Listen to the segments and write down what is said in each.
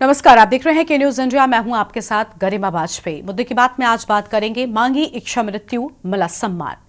नमस्कार, आप देख रहे हैं के न्यूज इंडिया। मैं हूं आपके साथ गरिमा वाजपेयी। मुद्दे की बात में आज बात करेंगे, मांगी इच्छा मृत्यु मिला सम्मान।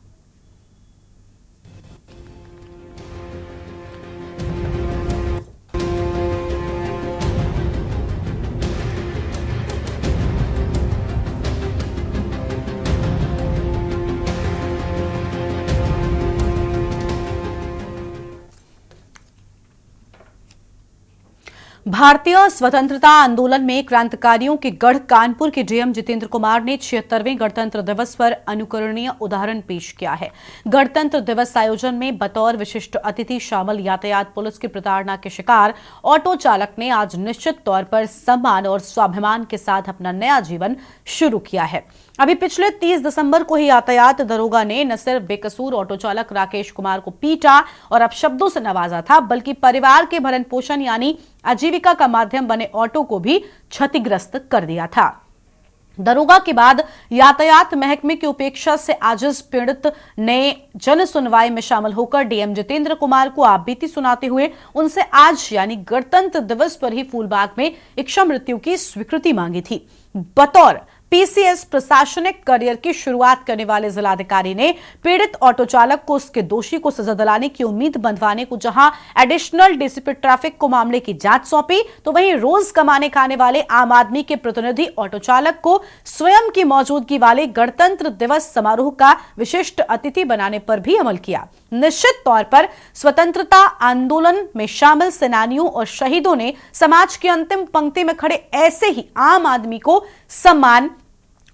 भारतीय स्वतंत्रता आंदोलन में क्रांतिकारियों के गढ़ कानपुर के डीएम जितेंद्र कुमार ने 76वें गणतंत्र दिवस पर अनुकरणीय उदाहरण पेश किया है। गणतंत्र दिवस आयोजन में बतौर विशिष्ट अतिथि शामिल यातायात पुलिस की प्रताड़ना के शिकार ऑटो चालक ने आज निश्चित तौर पर सम्मान और स्वाभिमान के साथ अपना नया जीवन शुरू किया है। अभी पिछले 30 दिसंबर को ही यातायात दरोगा ने न सिर्फ बेकसूर ऑटो चालक राकेश कुमार को पीटा और अपशब्दों से नवाजा था, बल्कि परिवार के भरण पोषण यानी आजीविका का माध्यम बने ऑटो को भी क्षतिग्रस्त कर दिया था। दरोगा के बाद यातायात महकमे की उपेक्षा से आजिज पीड़ित ने जन सुनवाई में शामिल होकर डीएम जितेंद्र कुमार को आपबीती सुनाते हुए उनसे आज यानी गणतंत्र दिवस पर ही फूलबाग में इच्छा मृत्यु की स्वीकृति मांगी थी। बतौर पीसीएस प्रशासनिक करियर की शुरुआत करने वाले जिलाधिकारी ने पीड़ित ऑटो चालक को उसके दोषी को सजा दिलाने की उम्मीद बंधवाने को जहां एडिशनल डीसीपी ट्रैफिक को मामले की जांच सौंपी, तो वहीं रोज कमाने खाने वाले आम आदमी के प्रतिनिधि ऑटो चालक को स्वयं की मौजूदगी वाले गणतंत्र दिवस समारोह का विशिष्ट अतिथि बनाने पर भी अमल किया। निश्चित तौर पर स्वतंत्रता आंदोलन में शामिल सेनानियों और शहीदों ने समाज की अंतिम पंक्ति में खड़े ऐसे ही आम आदमी को सम्मान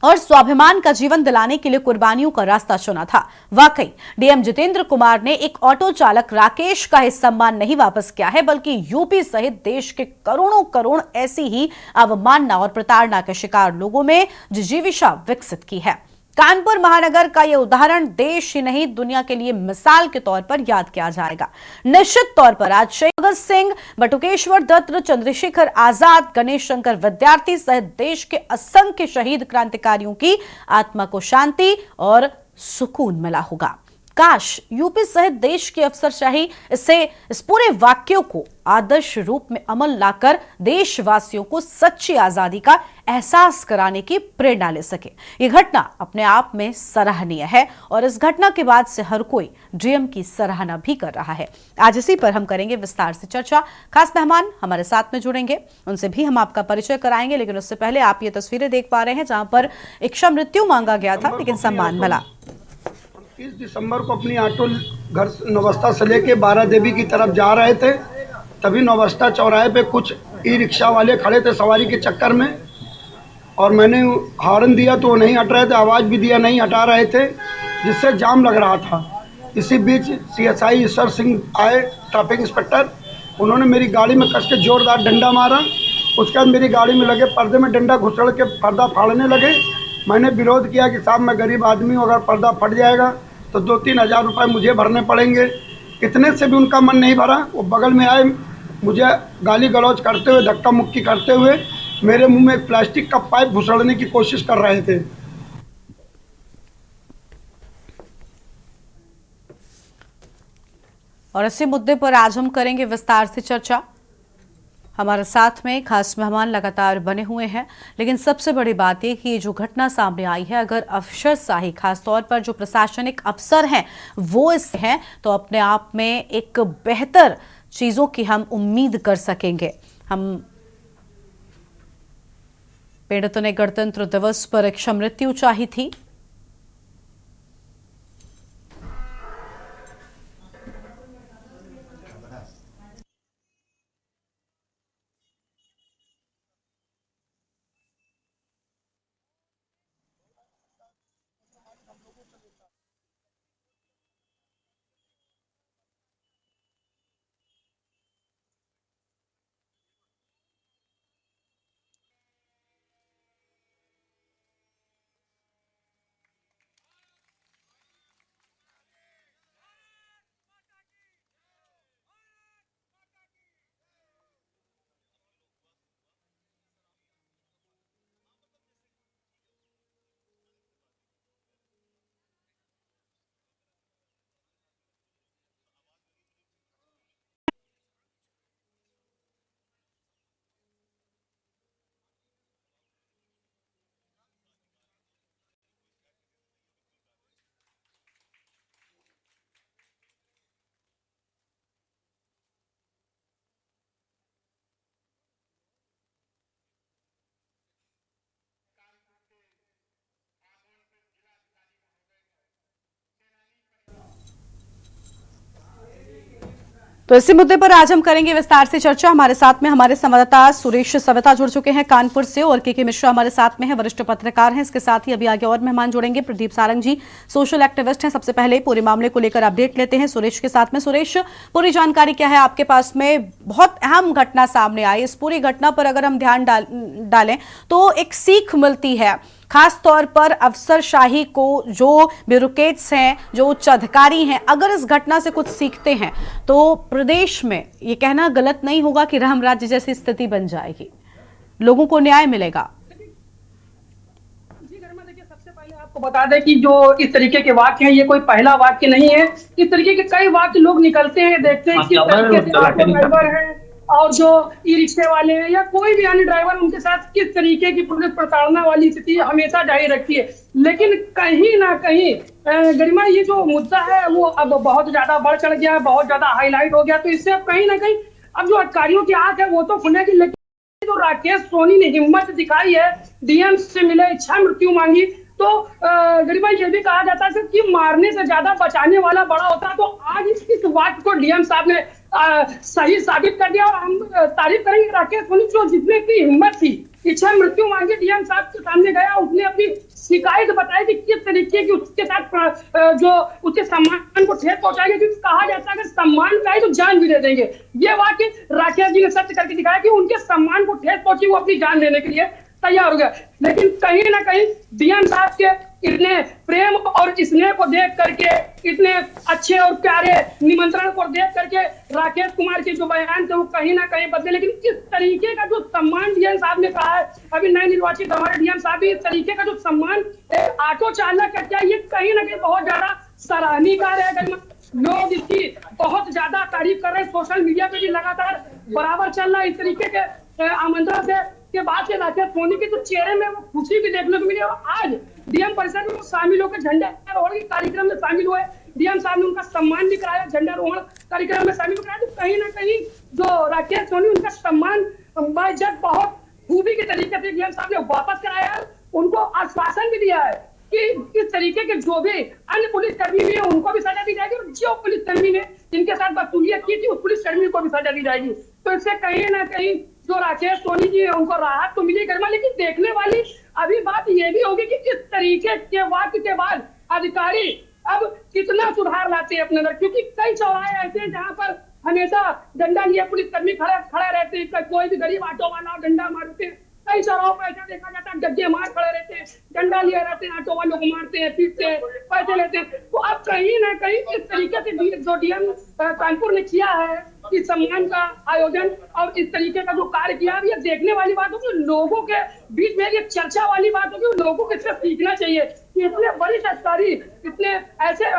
और स्वाभिमान का जीवन दिलाने के लिए कुर्बानियों का रास्ता चुना था। वाकई डीएम जितेंद्र कुमार ने एक ऑटो चालक राकेश का ही सम्मान नहीं वापस किया है, बल्कि यूपी सहित देश के करोड़ों करोड़ ऐसी ही अवमानना और प्रताड़ना के शिकार लोगों में जिजीविषा विकसित की है। कानपुर महानगर का यह उदाहरण देश ही नहीं दुनिया के लिए मिसाल के तौर पर याद किया जाएगा। निश्चित तौर पर आज शहीद भगत सिंह, बटुकेश्वर दत्त, चंद्रशेखर आजाद, गणेश शंकर विद्यार्थी सहित देश के असंख्य शहीद क्रांतिकारियों की आत्मा को शांति और सुकून मिला होगा। काश यूपी सहित देश की अफसरशाही इस पूरे वाक्यों को आदर्श रूप में अमल लाकर देशवासियों को सच्ची आजादी का एहसास कराने की प्रेरणा ले सके। यह घटना अपने आप में सराहनीय है और इस घटना के बाद से हर कोई डीएम की सराहना भी कर रहा है। आज इसी पर हम करेंगे विस्तार से चर्चा। खास मेहमान हमारे साथ में जुड़ेंगे, उनसे भी हम आपका परिचय कराएंगे, लेकिन उससे पहले आप ये तस्वीरें देख पा रहे हैं जहां पर इच्छा मृत्यु मांगा गया था लेकिन सम्मान मिला। 30 दिसंबर को अपनी ऑटो घर नौबस्ता से लेके बारा देवी की तरफ जा रहे थे, तभी नौबस्ता चौराहे पे कुछ ई रिक्शा वाले खड़े थे सवारी के चक्कर में, और मैंने हॉर्न दिया तो वो नहीं हट रहे थे, आवाज़ भी दिया नहीं हटा रहे थे, जिससे जाम लग रहा था। इसी बीच सीएसआई ईश्वर सिंह आए, ट्रैफिक इंस्पेक्टर, उन्होंने मेरी गाड़ी में कस के जोरदार डंडा मारा। उसके बाद मेरी गाड़ी में लगे पर्दे में डंडा घुसड़ के पर्दा फाड़ने लगे। मैंने विरोध किया कि साहब मैं गरीब आदमी हूँ, अगर पर्दा फट जाएगा तो 2-3 हज़ार रुपये मुझे भरने पड़ेंगे। इतने से भी उनका मन नहीं भरा। वो बगल में आए, मुझे गाली गलौज करते हुए, धक्का मुक्की करते हुए मेरे मुंह में एक प्लास्टिक का पाइप घुसड़ने की कोशिश कर रहे थे। और इसी मुद्दे पर आज हम करेंगे विस्तार से चर्चा। हमारे साथ में खास मेहमान लगातार बने हुए हैं, लेकिन सबसे बड़ी बात यह कि ये जो घटना सामने आई है, अगर अफसरशाही खासतौर पर जो प्रशासनिक अफसर हैं वो इससे हैं, तो अपने आप में एक बेहतर चीजों की हम उम्मीद कर सकेंगे। हम पीड़ितों ने गणतंत्र दिवस पर इच्छा मृत्यु चाही थी। तो इसी मुद्दे पर आज हम करेंगे विस्तार से चर्चा। हमारे साथ में हमारे संवाददाता सुरेश सविता जुड़ चुके हैं कानपुर से, और के मिश्रा हमारे साथ में है, वरिष्ठ पत्रकार हैं। इसके साथ ही अभी आगे और मेहमान जुड़ेंगे। प्रदीप सारंग जी सोशल एक्टिविस्ट हैं। सबसे पहले पूरे मामले को लेकर अपडेट लेते हैं सुरेश के साथ में। सुरेश, पूरी जानकारी क्या है आपके पास में? बहुत अहम घटना सामने आई। इस पूरी घटना पर अगर हम ध्यान डालें तो एक सीख मिलती है, खास तौर पर अफसरशाही को। जो ब्यूरोक्रेट्स हैं, जो उच्च अधिकारी हैं, अगर इस घटना से कुछ सीखते हैं तो प्रदेश में ये कहना गलत नहीं होगा कि राम राज्य जैसी स्थिति बन जाएगी, लोगों को न्याय मिलेगा। जी गरिमा, देखिए सबसे पहले आपको बता दें कि जो इस तरीके के वाक्य हैं, ये कोई पहला वाक्य नहीं है। इस तरीके के कई वाक्य लोग निकलते हैं, देखते हैं किस तरीके से ऑटो ड्राइवर है और जो ई रिक्शे वाले हैं या कोई भी अन्य ड्राइवर, उनके साथ किस तरीके की पुलिस प्रताड़ना वाली स्थिति हमेशा जारी रखती है। लेकिन कहीं ना कहीं गरिमा, ये जो मुद्दा है वो अब बहुत ज्यादा बढ़ चढ़ गया, बहुत ज्यादा हाईलाइट हो गया। तो इससे अब कहीं ना कहीं अब जो अधिकारियों की आंख है वो तो खुलेगी, लेकिन जो राकेश सोनी ने हिम्मत दिखाई है, डीएम से मिले, इच्छा मृत्यु मांगी, तो गरिमा ये भी कहा जाता है कि मारने से ज्यादा बचाने वाला बड़ा होता है। तो आज इस वाक्य को डीएम साहब ने सही साबित कर दिया, और हम तारीफ करेंगे राकेश सोनी जो जितने की हिम्मत थी, इच्छा मृत्यु मांगी, डीएम साहब के सामने गया, उसने अपनी शिकायत बताई कि किस तरीके की उसके साथ जो उसके सम्मान को ठेस पहुंचाएंगे, क्योंकि कहा जाता है कि सम्मान का है तो जान भी दे देंगे। ये वाक्य राकेश जी ने सत्य करके दिखाया कि उनके सम्मान को ठेस पहुंची, वो अपनी जान देने के लिए तैयार हो गया। लेकिन कहीं ना कहीं डीएम साहब के इतने प्रेम और स्नेह को देख करके, इतने अच्छे और प्यारे निमंत्रण को देख करके राकेश कुमार के जो बयान थे वो कहीं ना कहीं बदले। लेकिन इस तरीके का जो सम्मान डीएम साहब ने कहा है, अभी नए निर्वाचित हमारे डीएम साहब भी, इस तरीके का जो सम्मान एक ऑटो चालक करता है, ये कहीं ना कहीं बहुत ज्यादा सराहनीय कार्य है। लोग इसकी बहुत ज्यादा तारीफ कर रहे हैं, सोशल मीडिया पे भी लगातार बराबर चल रहा है। इस तरीके के आमंत्रण से के बाद से राकेश सोनी के तो चेहरे में वो खुशी भी देखने को मिली, और आज डीएम परिषद में शामिल होकर झंडारोहण के कार्यक्रम में शामिल हुए। डीएम साहब ने उनका सम्मान भी कराया, झंडारोहण कार्यक्रम में शामिल कराया। तो कहीं ना कहीं जो राकेश सोनी, उनका सम्मान बाइज्जत बहुत खूबी के तरीके से डीएम साहब ने वापस कराया। उनको आश्वासन भी दिया है कि इस तरीके के जो भी अन्य पुलिसकर्मी भी है उनको भी सजा दी जाएगी, और जो पुलिसकर्मी ने जिनके साथ बदसलूकियत की थी उस पुलिसकर्मी को भी सजा दी जाएगी। तो इससे कहीं ना कहीं जो राकेश सोनी जी है उनको राहत तो मिली गरिमा। लेकिन देखने वाली अभी बात ये भी होगी कि इस तरीके के वाक्य के बाद अधिकारी अब कितना सुधार लाते हैं अपने अंदर, क्योंकि कई चौराहे ऐसे हैं जहां पर हमेशा डंडा लिए पुलिसकर्मी खड़े रहते हैं, कोई भी गरीब ऑटो वाला डंडा मारते हैं। कई चौराहों पर ऐसा देखा जाता है, गड्ढे मार खड़े रहते हैं, डंडा लिए रहते हैं, ऑटो वालों को मारते हैं, पीटते हैं, पैसे लेते हैं। तो अब कहीं ना कहीं इस तरीके से जो डीएम कानपुर ने किया है कि सम्मान का आयोजन और इस तरीके का जो कार्य किया, ये देखने वाली बात होगी, लोगों के बीच में एक चर्चा वाली बात होगी, लोगों को इससे सीखना चाहिए कि इतने वरिष्ठ अधिकारी, इतने ऐसे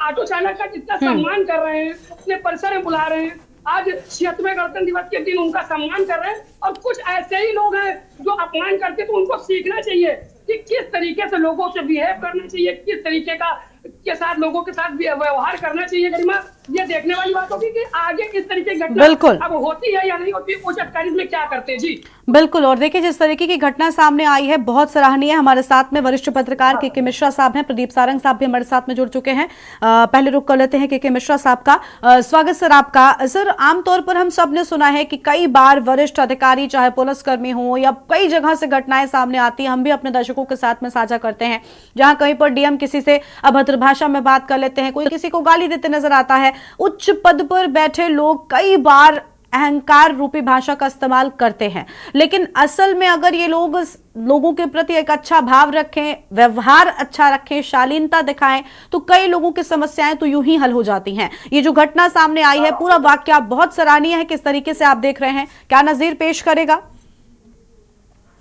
ऑटो चालक का जितना सम्मान कर रहे हैं, अपने परिसर में बुला रहे हैं, आज 76वें गणतंत्र दिवस के दिन उनका सम्मान कर रहे हैं, और कुछ ऐसे ही लोग हैं जो अपमान करते, तो उनको सीखना चाहिए कि किस तरीके से लोगों से बिहेव करना चाहिए, किस तरीके का के साथ लोगों के साथ व्यवहार करना चाहिए। गरिमा, ये देखने वाली बात होगी कि आगे किस तरीके की घटना अब होती है या नहीं होती, उस अधिकारी में क्या करते हैं। जी बिल्कुल। और देखिए जिस तरीके की घटना सामने आई है बहुत सराहनीय है। हमारे साथ में वरिष्ठ पत्रकार के मिश्रा साहब हैं, प्रदीप सारंग साहब भी हमारे साथ में जुड़ चुके हैं। पहले रुक कर लेते हैं के मिश्रा साहब का। स्वागत सर आपका। सर, आमतौर पर हम सब ने सुना है कि कई बार वरिष्ठ अधिकारी, चाहे पुलिसकर्मी हो या कई जगह से घटनाएं सामने आती है, हम भी अपने दर्शकों के साथ में साझा करते हैं, जहां कहीं पर डीएम किसी से अभद्र भाषा में बात कर लेते हैं, कोई किसी को गाली देते नजर आता है। उच्च पद पर बैठे लोग कई बार अहंकार रूपी भाषा का इस्तेमाल करते हैं, लेकिन असल में अगर ये लोग लोगों के प्रति एक अच्छा भाव रखें, व्यवहार अच्छा रखें, शालीनता दिखाएं, तो कई लोगों की समस्याएं तो यूं ही हल हो जाती हैं। ये जो घटना सामने आई है, पूरा वाकया बहुत सराहनीय है। किस तरीके से आप देख रहे हैं, क्या नजीर पेश करेगा?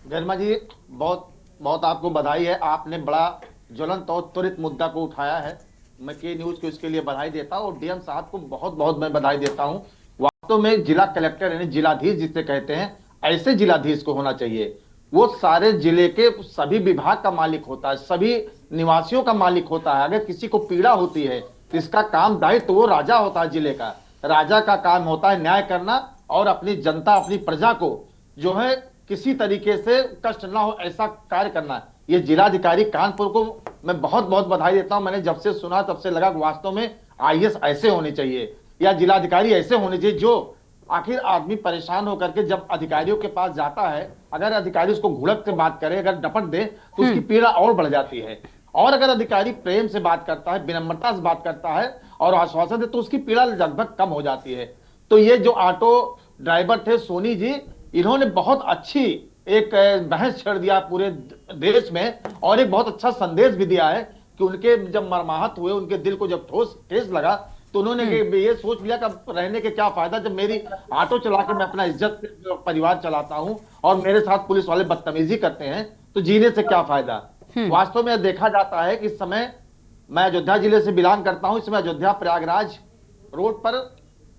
गरिमा जी, बहुत बहुत आपको बधाई है। आपने बड़ा ज्वलंत और त्वरित मुद्दा को उठाया है। मैं के न्यूज को इसके लिए बधाई देता हूँ, और डीएम साहब को बहुत बहुत मैं बधाई देता हूँ। वास्तव में जिला कलेक्टर यानी जिलाधीश जिसे कहते हैं, ऐसे जिलाधीश को होना चाहिए। वो सारे जिले के सभी विभाग का मालिक होता है, सभी निवासियों का मालिक होता है। अगर किसी को पीड़ा होती है तो इसका काम दायित्व वो राजा होता है जिले का। राजा का काम होता है न्याय करना और अपनी जनता, अपनी प्रजा को जो है किसी तरीके से कष्ट ना हो ऐसा कार्य करना। ये जिलाधिकारी कानपुर को मैं बहुत बहुत बधाई देता हूं। मैंने जब से सुना तब से लगा वास्तव में आईएएस ऐसे होने चाहिए। या जिलाधिकारी ऐसे होने चाहिए जो आखिर आदमी परेशान होकर के जब अधिकारियों के पास जाता है, अगर अधिकारी उसको घुड़क से बात करे, अगर डपट दे तो उसकी पीड़ा और बढ़ जाती है। और अगर अधिकारी प्रेम से बात करता है, विनम्रता से बात करता है और आश्वासन दे तो उसकी पीड़ा लगभग कम हो जाती है। तो ये जो ऑटो ड्राइवर थे सोनी जी, इन्होंने बहुत अच्छी एक बहस छेड़ दिया पूरे देश में और एक बहुत अच्छा संदेश भी दिया है कि उनके जब मरमाहत हुए, उनके दिल को जब ठेस लगा तो उन्होंने ये सोच लिया कि रहने के क्या फायदा जब मेरी ऑटो चला के मैं अपना इज्जत से परिवार चलाता हूं और मेरे साथ पुलिस वाले बदतमीजी करते हैं तो जीने से क्या फायदा। वास्तव में देखा जाता है कि इस समय मैं अयोध्या जिले से बिलोंग करता हूं, इस समय अयोध्या प्रयागराज रोड पर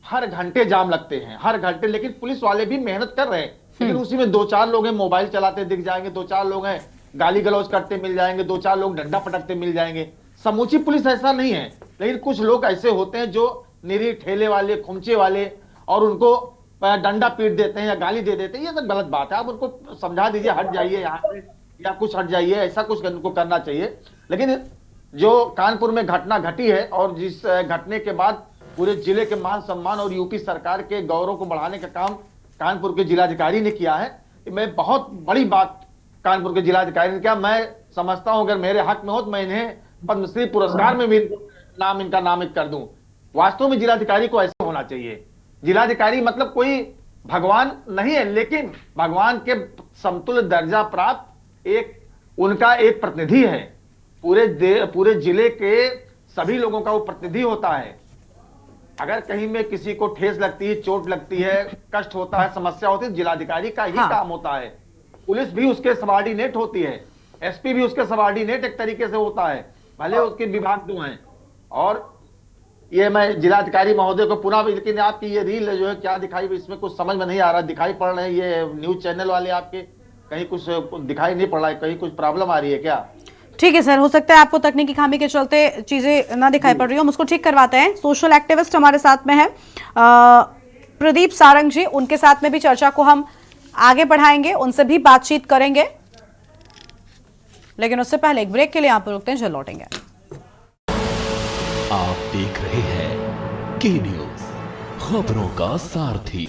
हर घंटे जाम लगते हैं, हर घंटे, लेकिन पुलिस वाले भी मेहनत कर रहे हैं। लेकिन उसी में 2-4 लोग हैं मोबाइल चलाते दिख जाएंगे, 2-4 लोग हैं गाली गलौज करते मिल जाएंगे, 2-4 लोग डंडा पटकते मिल जाएंगे। समूची पुलिस ऐसा नहीं है, लेकिन कुछ लोग ऐसे होते हैं जो निरी ठेले वाले, खुमचे वाले और उनको डंडा पीट देते हैं या गाली दे देते हैं। ये सब गलत बात है, आप उनको समझा दीजिए हट जाइए यहाँ से या कुछ हट जाइए, ऐसा कुछ उनको करना चाहिए। लेकिन जो कानपुर में घटना घटी है और जिस घटने के बाद पूरे जिले के मान सम्मान और यूपी सरकार के गौरव को बढ़ाने का काम कानपुर के जिलाधिकारी ने किया है, मैं बहुत बड़ी बात कानपुर के जिलाधिकारी ने किया। मैं समझता हूं अगर मेरे हक में हो तो मैं इन्हें पद्मश्री पुरस्कार में भी इनका नामित कर दूं। वास्तव में जिलाधिकारी को ऐसा होना चाहिए। जिलाधिकारी मतलब कोई भगवान नहीं है, लेकिन भगवान के समतुल्य दर्जा प्राप्त उनका एक प्रतिनिधि है। पूरे जिले के सभी लोगों का वो प्रतिनिधि होता है। अगर कहीं में किसी को ठेस लगती है, चोट लगती है, कष्ट होता है, समस्या होती है, जिलाधिकारी का ही काम होता है। पुलिस भी उसके सबऑर्डिनेट होती है, एसपी भी उसके सबऑर्डिनेट एक तरीके से होता है, भले उसके विभाग दो हैं। और ये मैं जिलाधिकारी महोदय को पुनः, लेकिन आपकी ये रील जो है क्या दिखाई, इसमें कुछ समझ में नहीं आ रहा, दिखाई पड़ रहे हैं ये न्यूज चैनल वाले आपके, कहीं कुछ दिखाई नहीं पड़ रहा है, कहीं कुछ प्रॉब्लम आ रही है क्या? ठीक है सर, हो सकता है आपको तकनीकी खामी के चलते चीजें ना दिखाई पड़ रही हो, हम उसको ठीक करवाते हैं। सोशल एक्टिविस्ट हमारे साथ में है प्रदीप सारंग जी, उनके साथ में भी चर्चा को हम आगे बढ़ाएंगे, उनसे भी बातचीत करेंगे, लेकिन उससे पहले एक ब्रेक के लिए यहाँ पर रुकते हैं, जल्द लौटेंगे। आप देख रहे हैं के न्यूज, खबरों का सारथी।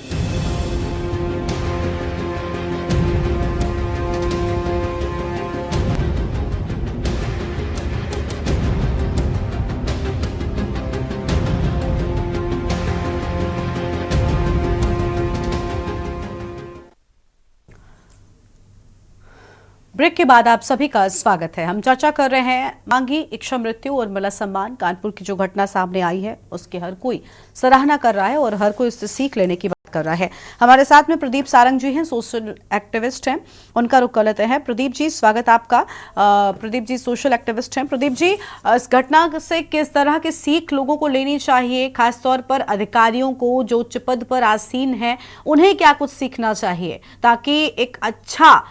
ब्रेक के बाद आप सभी का स्वागत है। हम चर्चा कर रहे हैं मांगी इच्छा मृत्यु और मिला सम्मान। कानपुर की जो घटना सामने आई है उसकी हर कोई सराहना कर रहा है और हर कोई उससे सीख लेने की बात कर रहा है। हमारे साथ में प्रदीप सारंग जी हैं, सोशल एक्टिविस्ट हैं, उनका रुख कर लेते हैं। प्रदीप जी, स्वागत आपका। प्रदीप जी सोशल एक्टिविस्ट हैं। प्रदीप जी, इस घटना से किस तरह की सीख लोगों को लेनी चाहिए, खासतौर पर अधिकारियों को जो उच्च पद पर आसीन हैं, उन्हें क्या कुछ सीखना चाहिए ताकि एक अच्छा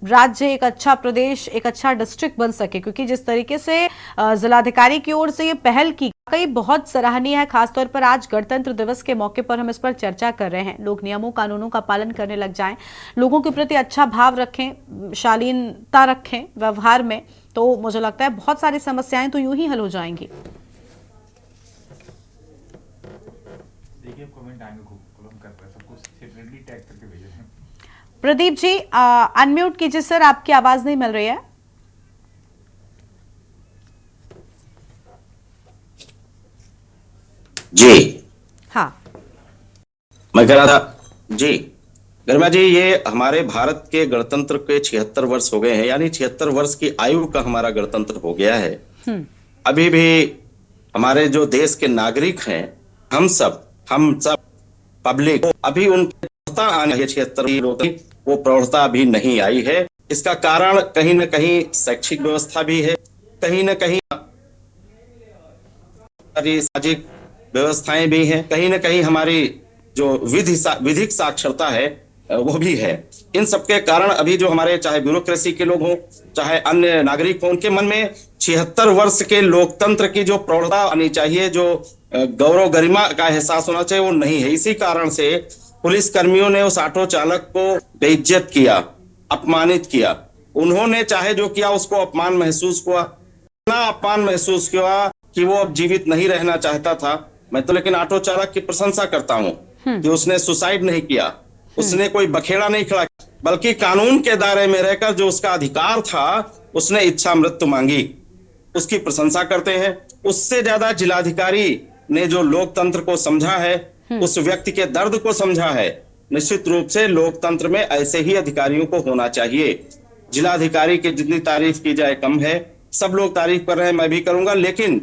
राज्य, एक अच्छा प्रदेश, एक अच्छा डिस्ट्रिक्ट बन सके? क्योंकि जिस तरीके से जिलाधिकारी की ओर से ये पहल की गई बहुत सराहनीय है। खासतौर पर आज गणतंत्र दिवस के मौके पर हम इस पर चर्चा कर रहे हैं। लोग नियमों कानूनों का पालन करने लग जाएं, लोगों के प्रति अच्छा भाव रखें, शालीनता रखें व्यवहार में, तो मुझे लगता है बहुत सारी समस्याएं तो यूं ही हल हो जाएंगी। देखिए कमेंट आएंगे, कॉलम कर रहे हैं, सब कुछ सेपरेटली टैग करके भेजे हैं। प्रदीप जी अनम्यूट कीजिए सर, आपकी आवाज नहीं मिल रही है। जी हाँ, मैं कह रहा था जी गरिमा जी, ये हमारे भारत के गणतंत्र के 76 वर्ष हो गए हैं, यानी 76 वर्ष की आयु का हमारा गणतंत्र हो गया है। अभी भी हमारे जो देश के नागरिक हैं, हम सब पब्लिक, अभी उनकी 76 वो प्रौढ़ता अभी नहीं आई है। इसका कारण कहीं न कहीं शैक्षिक व्यवस्था भी है, कहीं न कहीं सामाजिक व्यवस्थाएं भी हैं, कहीं न कहीं हमारी जो विधिक साक्षरता है वो भी है। इन सबके कारण अभी जो हमारे चाहे ब्यूरोक्रेसी के लोग हों, चाहे अन्य नागरिक हों, उनके मन में 76 वर्ष के लोकतंत्र की जो प्रौढ़ता आनी चाहिए, जो गौरव गरिमा का एहसास होना चाहिए, वो नहीं है। इसी कारण से पुलिस कर्मियों ने उस ऑटो चालक को बेइज्जत किया, अपमानित किया। उन्होंने चाहे जो किया, उसको अपमान महसूस हुआ, इतना अपमान महसूस हुआ कि वो अब जीवित नहीं रहना चाहता था। मैं तो लेकिन ऑटो चालक की प्रशंसा करता हूं कि उसने सुसाइड नहीं किया, उसने कोई बखेड़ा नहीं खड़ा, बल्कि कानून के दायरे में रहकर जो उसका अधिकार था उसने इच्छा मृत्यु मांगी। उसकी प्रशंसा करते हैं। उससे ज्यादा जिलाधिकारी ने जो लोकतंत्र को समझा है, उस व्यक्ति के दर्द को समझा है। निश्चित रूप से लोकतंत्र में ऐसे ही अधिकारियों को होना चाहिए। जिलाधिकारी की जितनी तारीफ की जाए कम है। सब लोग तारीफ कर रहे हैं, मैं भी करूंगा, लेकिन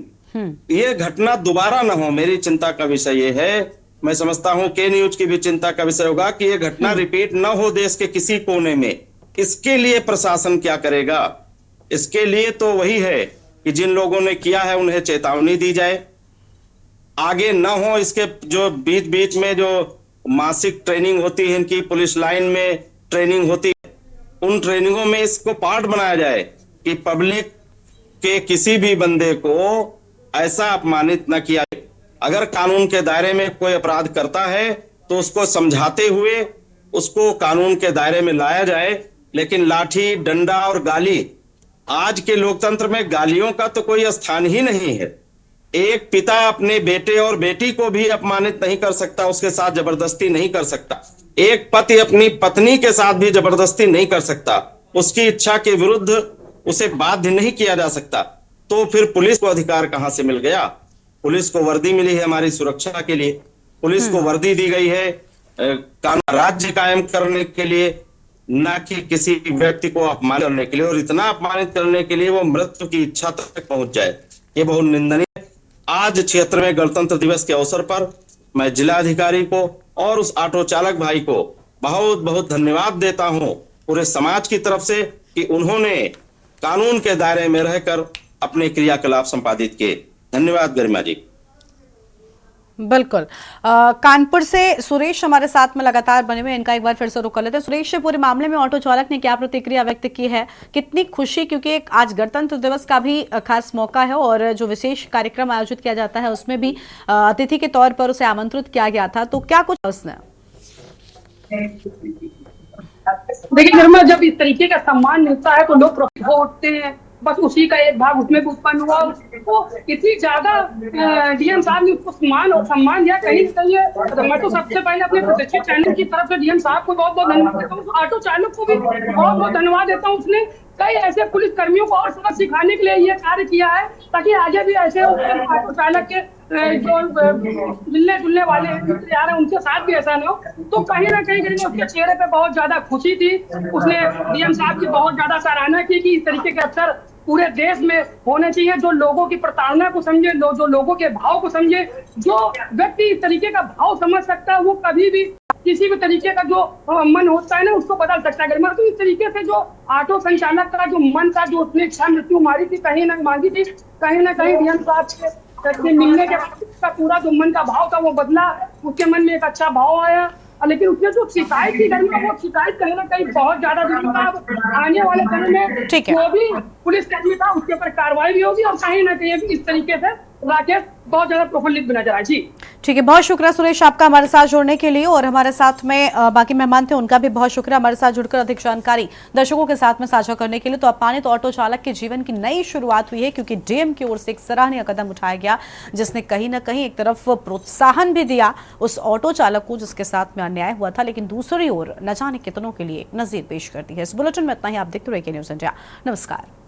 ये घटना दोबारा ना हो, मेरी चिंता का विषय ये है। मैं समझता हूं के न्यूज की भी चिंता का विषय होगा कि ये घटना रिपीट न हो देश के किसी कोने में। इसके लिए प्रशासन क्या करेगा? इसके लिए तो वही है कि जिन लोगों ने किया है उन्हें चेतावनी दी जाए, आगे न हो। इसके जो बीच बीच में जो मासिक ट्रेनिंग होती है, इनकी पुलिस लाइन में ट्रेनिंग होती है, उन ट्रेनिंगों में इसको पार्ट बनाया जाए कि पब्लिक के किसी भी बंदे को ऐसा अपमानित न किया जाए। अगर कानून के दायरे में कोई अपराध करता है तो उसको समझाते हुए उसको कानून के दायरे में लाया जाए, लेकिन लाठी, डंडा और गाली, आज के लोकतंत्र में गालियों का तो कोई स्थान ही नहीं है। एक पिता अपने बेटे और बेटी को भी अपमानित नहीं कर सकता, उसके साथ जबरदस्ती नहीं कर सकता। एक पति अपनी पत्नी के साथ भी जबरदस्ती नहीं कर सकता, उसकी इच्छा के विरुद्ध उसे बाध्य नहीं किया जा सकता। तो फिर पुलिस को अधिकार कहां से मिल गया? पुलिस को वर्दी मिली है हमारी सुरक्षा के लिए, पुलिस को वर्दी दी गई है कानून राज्य कायम करने के लिए, न कि किसी व्यक्ति को अपमानित करने के लिए, और इतना अपमानित करने के लिए वो मृत्यु की इच्छा तक पहुंच जाए। ये बहुत निंदनीय है। आज 76वें गणतंत्र दिवस के अवसर पर मैं जिलाधिकारी को और उस ऑटो चालक भाई को बहुत बहुत धन्यवाद देता हूं पूरे समाज की तरफ से कि उन्होंने कानून के दायरे में रहकर अपने क्रियाकलाप संपादित किए। धन्यवाद गरिमा जी। बिल्कुल। कानपुर से सुरेश हमारे साथ में लगातार बने हुए, इनका एक बार फिर से रुक कर लेते हैं। सुरेश, पूरे मामले में ऑटो चालक ने क्या प्रतिक्रिया व्यक्त की है? कितनी खुशी, क्योंकि आज गणतंत्र दिवस का भी खास मौका है और जो विशेष कार्यक्रम आयोजित किया जाता है उसमें भी अतिथि के तौर पर उसे आमंत्रित किया गया था, तो क्या कुछ उसने? देखिए गरिमा, जब इस तरीके का सम्मान मिलता है तो लोग प्रफुल्लित हो उठते हैं। बस उसी का एक भाग उसमें भी उत्पन्न हुआ। उसको इतनी ज्यादा डीएम साहब ने उसको सम्मान दिया कहीं कहीं। मैं तो सबसे पहले अपने प्रतिष्ठित चैनल की तरफ से डीएम साहब को बहुत बहुत धन्यवाद देता हूँ, ऑटो चालक को भी बहुत बहुत धन्यवाद देता हूँ। उसने कई ऐसे पुलिस कर्मियों को और सबक सिखाने के लिए ये कार्य किया है ताकि आगे भी ऐसे ऑटो चालक के जो मिलने जुलने वाले मित्र आ रहे हैं उनके साथ भी ऐसा न हो। तो कहीं ना कहीं उसके चेहरे पे बहुत ज्यादा खुशी थी। उसने डीएम साहब की बहुत ज्यादा सराहना की कि इस तरीके के अफसर पूरे देश में होने चाहिए, जो लोगों की प्रताड़ना को समझे, जो लोगों के भाव को समझे। जो व्यक्ति इस तरीके का भाव समझ सकता है वो कभी भी किसी भी तरीके का जो मन होता है ना उसको बदल सकता है गरिमा। तो इस तरीके से जो ऑटो संचालक का जो मन था, जो उसने इच्छा मृत्यु मारी थी, कहीं ना मांगी थी, कहीं ना कहीं डीएम साहब से मिलने के बाद उसका पूरा जो मन का भाव था वो बदला, उसके मन में एक अच्छा भाव आया। लेकिन उसने जो शिकायत की गरिमा, वो शिकायत कहीं ना कहीं बहुत ज्यादा आने वाले समय में जो भी पुलिस कर्मी था उसके ऊपर कार्रवाई भी होगी और कहीं ना कहीं इस तरीके से राकेश बहुत ज्यादा प्रफुल्लित भी नजर आए। जी ठीक है, बहुत शुक्रिया सुरेश आपका हमारे साथ जुड़ने के लिए, और हमारे साथ में बाकी मेहमान थे उनका भी बहुत शुक्रिया हमारे साथ जुड़कर अधिक जानकारी दर्शकों के साथ में साझा करने के लिए। तो अपमानित ऑटो चालक के जीवन की नई शुरुआत हुई है, क्योंकि डीएम की ओर से एक सराहनीय कदम उठाया गया जिसने कहीं ना कहीं एक तरफ प्रोत्साहन भी दिया उस ऑटो चालक को जिसके साथ में अन्याय हुआ था, लेकिन दूसरी ओर न जाने कितनों के लिए नजीर पेश करती है। इस बुलेटिन में इतना ही। आप देखते रहिए के न्यूज़ इंडिया। नमस्कार।